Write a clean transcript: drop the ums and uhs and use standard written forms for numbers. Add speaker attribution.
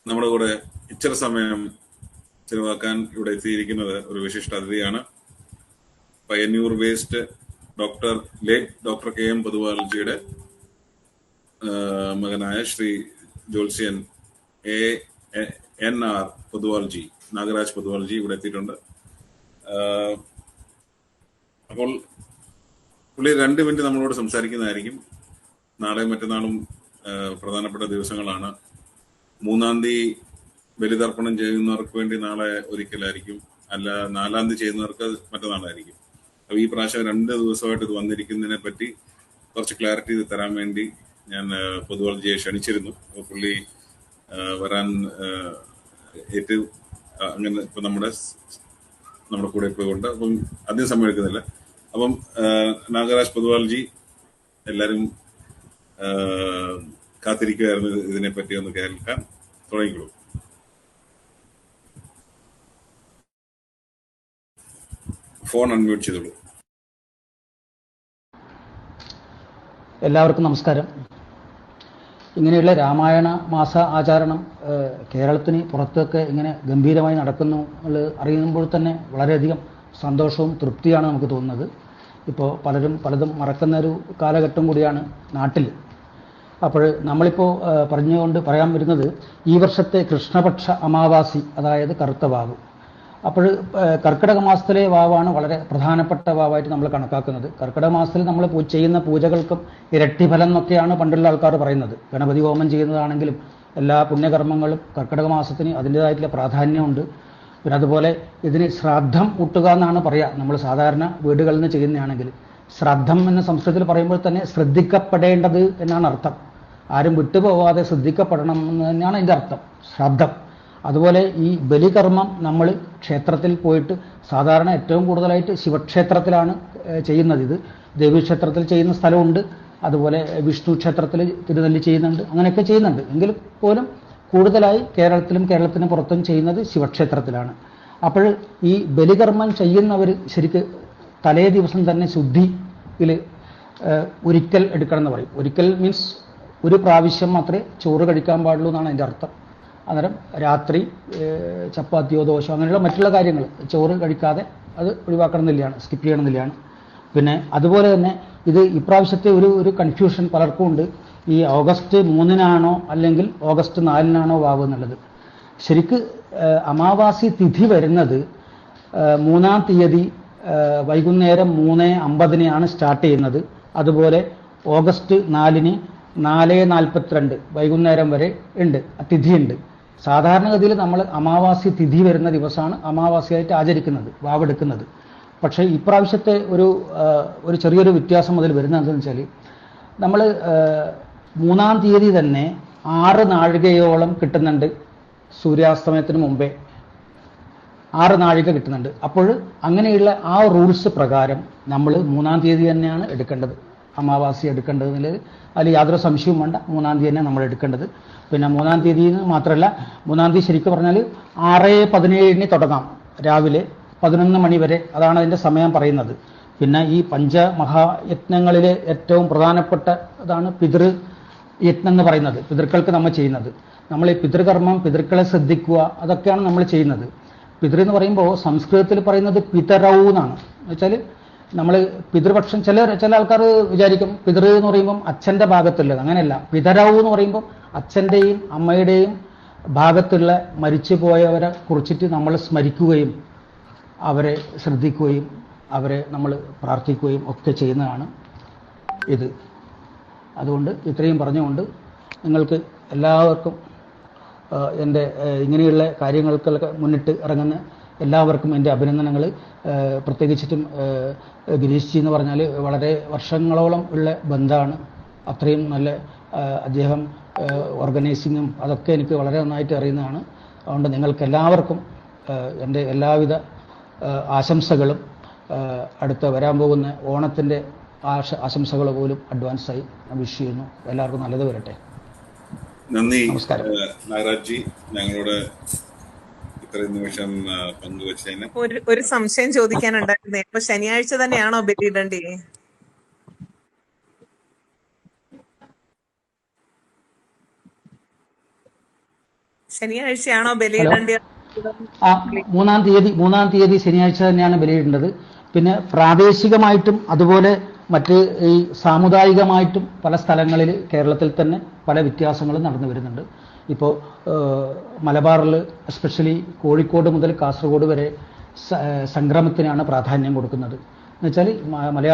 Speaker 1: നമ്മുടെ കൂടെ ഇച്ചിരി സമയം ചിലവാക്കാൻ ഇവിടെ എത്തിയിരിക്കുന്നത് ഒരു വിശിഷ്ട അതിഥിയാണ്. Payyanur west doctor K M പൊതുവാൾജിയുടെ മകനായ ശ്രീ ജോത്സ്യൻ ANR പൊതുവാൾജി, നാഗരാജ് പൊതുവാൾജി ഇവിടെ എത്തിയിട്ടുണ്ട്. അപ്പോൾ പുള്ളി 2 മിനിറ്റ് നമ്മളോട് സംസാരിക്കുന്നതായിരിക്കും. നാളെ മറ്റന്നാളും പ്രധാനപ്പെട്ട ദിവസങ്ങളാണ്. 3-ാം തീയതി ബലിതർപ്പണം ചെയ്യുന്നവർക്ക് വേണ്ടി നാളെ ഒരിക്കലായിരിക്കും, അല്ല 4-ാം തീയതി ചെയ്യുന്നവർക്ക് മറ്റന്നാളായിരിക്കും. അപ്പോൾ ഈ പ്രാവശ്യം 2 ദിവസമായിട്ട് ഇത് വന്നിരിക്കുന്നതിനെ പറ്റി കുറച്ച് ക്ലാരിറ്റി തരാൻ വേണ്ടി ഞാൻ പൊതുവാൾജിയെ ക്ഷണിച്ചിരുന്നു. അപ്പോൾ പുള്ളി വരാൻ അങ്ങനെ ഇപ്പം നമ്മുടെ കൂടെ ഇപ്പോൾ ഉണ്ട്. അപ്പം അധികം സമയം എടുക്കുന്നില്ല. അപ്പം നാഗരാജ് പൊതുവാൾജി, എല്ലാവരും കാത്തിരിക്കുമായിരുന്നു ഇതിനെപ്പറ്റി ഒന്ന് കേൾക്കാൻ. തുടങ്ങിക്കോളൂ. ഫോൺ അൺമ്യൂട്ട് ചെയ്തോളൂ.
Speaker 2: എല്ലാവർക്കും നമസ്കാരം. ഇങ്ങനെയുള്ള രാമായണ മാസ ആചരണം കേരളത്തിന് പുറത്തൊക്കെ ഇങ്ങനെ ഗംഭീരമായി നടക്കുന്നു അറിയുമ്പോൾ തന്നെ വളരെയധികം സന്തോഷവും തൃപ്തിയാണ് നമുക്ക് തോന്നുന്നത്. ഇപ്പോൾ പലതും മറക്കുന്ന ഒരു കാലഘട്ടം കൂടിയാണ് നാട്ടിൽ. അപ്പോൾ നമ്മളിപ്പോൾ പറയാൻ വരുന്നത് ഈ വർഷത്തെ കൃഷ്ണപക്ഷ അമാവാസി, അതായത് കറുത്ത വാവ്. അപ്പോൾ കർക്കിടക മാസത്തിലെ വാവാണ് വളരെ പ്രധാനപ്പെട്ട വാവായിട്ട് നമ്മൾ കണക്കാക്കുന്നത്. കർക്കിടക മാസത്തിൽ നമ്മൾ ചെയ്യുന്ന പൂജകൾക്കും ഇരട്ടി ഫലം എന്നൊക്കെയാണ് പണ്ടുള്ള ആൾക്കാർ പറയുന്നത്. ഗണപതി ഹോമം ചെയ്യുന്നതാണെങ്കിലും എല്ലാ പുണ്യകർമ്മങ്ങളും കർക്കിടക മാസത്തിന് അതിൻ്റേതായിട്ടുള്ള പ്രാധാന്യമുണ്ട്. പിന്നെ അതുപോലെ ഇതിന് ശ്രാദ്ധം ഊട്ടുക എന്നാണ് പറയുക. നമ്മൾ സാധാരണ വീടുകളിൽ നിന്ന് ചെയ്യുന്നതാണെങ്കിൽ ശ്രാദ്ധം എന്ന സംസ്കൃതത്തിൽ പറയുമ്പോൾ തന്നെ ശ്രദ്ധിക്കപ്പെടേണ്ടത് എന്നാണ് അർത്ഥം. ആരും വിട്ടുപോകാതെ ശ്രദ്ധിക്കപ്പെടണം എന്ന് തന്നെയാണ് അതിൻ്റെ അർത്ഥം, ശ്രാദ്ധം. അതുപോലെ ഈ ബലികർമ്മം നമ്മൾ ക്ഷേത്രത്തിൽ പോയിട്ട് സാധാരണ ഏറ്റവും കൂടുതലായിട്ട് ശിവക്ഷേത്രത്തിലാണ് ചെയ്യുന്നത്. ഇത് ദേവീക്ഷേത്രത്തിൽ ചെയ്യുന്ന സ്ഥലമുണ്ട്, അതുപോലെ വിഷ്ണു ക്ഷേത്രത്തിൽ തിരുനെല്ലി ചെയ്യുന്നുണ്ട്, അങ്ങനെയൊക്കെ ചെയ്യുന്നുണ്ട്. എങ്കിൽ പോലും കൂടുതലായി കേരളത്തിന് പുറത്തും ചെയ്യുന്നത് ശിവക്ഷേത്രത്തിലാണ്. അപ്പോൾ ഈ ബലികർമ്മം ചെയ്യുന്നവർ ശരിക്ക് തലേ ദിവസം തന്നെ ശുദ്ധിയിൽ ഒരിക്കൽ എടുക്കണം എന്ന് പറയും. ഒരിക്കൽ മീൻസ് ഒരു പ്രാവശ്യം മാത്രമേ ചോറ് കഴിക്കാൻ പാടുള്ളൂ എന്നാണ് അതിൻ്റെ അർത്ഥം. അന്നേരം രാത്രി ചപ്പാത്തിയോ ദോശയോ അങ്ങനെയുള്ള മറ്റുള്ള കാര്യങ്ങൾ ചോറ് കഴിക്കാതെ അത് ഒഴിവാക്കണം എന്നില്ലാണ്, സ്കിപ്പ് ചെയ്യണം എന്നില്ലാണ്. പിന്നെ അതുപോലെ തന്നെ ഇത് ഇപ്രാവശ്യത്തെ ഒരു കൺഫ്യൂഷൻ പലർക്കും ഉണ്ട്. ഈ ഓഗസ്റ്റ് 3-നാണോ അല്ലെങ്കിൽ ഓഗസ്റ്റ് 4-നാണോ വാവ് എന്നുള്ളത്. ശരിക്ക് അമാവാസി തിഥി വരുന്നത് 3-ാം തീയതി വൈകുന്നേരം 3:50-ന് സ്റ്റാർട്ട് ചെയ്യുന്നത്. അതുപോലെ ഓഗസ്റ്റ് 4-ന് 4:42 വൈകുന്നേരം വരെ ഉണ്ട്, തിഥിയുണ്ട്. സാധാരണഗതിയിൽ നമ്മൾ അമാവാസി തിഥി വരുന്ന ദിവസമാണ് അമാവാസിയായിട്ട് ആചരിക്കുന്നത്, വാവെടുക്കുന്നത്. പക്ഷേ ഇപ്രാവശ്യത്തെ ഒരു ചെറിയൊരു വ്യത്യാസം അതിൽ വരുന്നത് എന്താണെന്ന് വെച്ചാൽ, നമ്മൾ 3-ാം തീയതി തന്നെ 6 നാഴികയോളം കിട്ടുന്നുണ്ട്. സൂര്യാസ്തമയത്തിന് മുമ്പേ 6 നാഴിക കിട്ടുന്നുണ്ട്. അപ്പോൾ അങ്ങനെയുള്ള ആ റൂൾസ് പ്രകാരം നമ്മൾ 3-ാം തീയതി തന്നെയാണ് എടുക്കേണ്ടത്, അമാവാസി എടുക്കേണ്ടതിൽ അതിൽ യാതൊരു സംശയവും വേണ്ട. 3-ാം തീയതി തന്നെ നമ്മൾ എടുക്കേണ്ടത്. പിന്നെ 3-ാം തീയതി മാത്രമല്ല, 3-ാം തീയതി ശരിക്കും പറഞ്ഞാൽ 6:17-ന് തുടങ്ങാം, രാവിലെ 11 മണി വരെ. അതാണ് അതിൻ്റെ സമയം പറയുന്നത്. പിന്നെ ഈ പഞ്ചമഹായജ്ഞങ്ങളിലെ ഏറ്റവും പ്രധാനപ്പെട്ട ഇതാണ് പിതൃയജ്ഞം എന്ന് പറയുന്നത്. പിതൃക്കൾക്ക് നമ്മൾ ചെയ്യുന്നത്, നമ്മൾ ഈ പിതൃകർമ്മം, പിതൃക്കളെ ശ്രദ്ധിക്കുക, അതൊക്കെയാണ് നമ്മൾ ചെയ്യുന്നത്. പിതൃ എന്ന് പറയുമ്പോൾ സംസ്കൃതത്തിൽ പറയുന്നത് പിതരൗ എന്നാണ്. എന്നുവെച്ചാൽ നമ്മൾ പിതൃപക്ഷം, ചില ആൾക്കാർ വിചാരിക്കും പിതൃ എന്ന് പറയുമ്പം അച്ഛൻ്റെ ഭാഗത്തുള്ളത്. അങ്ങനെയല്ല. പിതരൗ എന്ന് പറയുമ്പം അച്ഛൻ്റെയും അമ്മയുടെയും ഭാഗത്തുള്ള മരിച്ചു പോയവരെ കുറിച്ചിട്ട് നമ്മൾ സ്മരിക്കുകയും അവരെ ശ്രദ്ധിക്കുകയും അവരെ നമ്മൾ പ്രാർത്ഥിക്കുകയും ഒക്കെ ചെയ്യുന്നതാണ് ഇത്. അതുകൊണ്ട് ഇത്രയും പറഞ്ഞുകൊണ്ട് നിങ്ങൾക്ക് എല്ലാവർക്കും എൻ്റെ ഇങ്ങനെയുള്ള കാര്യങ്ങൾക്കൊക്കെ മുന്നിട്ട് ഇറങ്ങുന്ന എല്ലാവർക്കും എൻ്റെ അഭിനന്ദനങ്ങൾ. പ്രത്യേകിച്ചിട്ടും ഗിരീഷ് ജി എന്ന് പറഞ്ഞാൽ വളരെ വർഷങ്ങളോളം ഉള്ള ബന്ധമാണ്. അത്രയും നല്ല അദ്ദേഹം ഓർഗനൈസിങ്ങും അതൊക്കെ എനിക്ക് വളരെ നന്നായിട്ട് അറിയുന്നതാണ്. അതുകൊണ്ട് നിങ്ങൾക്ക് എല്ലാവർക്കും എൻ്റെ എല്ലാവിധ ആശംസകളും, അടുത്ത വരാൻ പോകുന്ന ഓണത്തിൻ്റെ ആശംസകൾ പോലും അഡ്വാൻസായി വിഷ് ചെയ്യുന്നു. എല്ലാവർക്കും നല്ലത് വരട്ടെ.
Speaker 1: നന്ദി. നമസ്കാരം നാഗരാജ് ജി, ഞങ്ങളോട് ഇത്രയും നിമിഷം പങ്കുവച്ചതിന്.
Speaker 3: ഒരു സംശയം ചോദിക്കാനുണ്ടായിരുന്നേ. ഇപ്പൊ ശനിയാഴ്ച തന്നെയാണോ ബലിയിടണ്ടേ? ശനിയാഴ്ചയാണോ ബലിയിടേണ്ടത്?
Speaker 2: ആ, മൂന്നാം തീയതി ശനിയാഴ്ച തന്നെയാണ് ബലിയിടേണ്ടത്. പിന്നെ പ്രാദേശികമായിട്ടും അതുപോലെ മറ്റ് ഈ സാമുദായികമായിട്ടും പല സ്ഥലങ്ങളിൽ കേരളത്തിൽ തന്നെ പല വ്യത്യാസങ്ങളും നടന്നു വരുന്നുണ്ട്. ഇപ്പോൾ മലബാറിൽ എസ്പെഷ്യലി കോഴിക്കോട് മുതൽ കാസർഗോഡ് വരെ സംക്രമത്തിനാണ് പ്രാധാന്യം കൊടുക്കുന്നത്. എന്നുവെച്ചാൽ മലയാള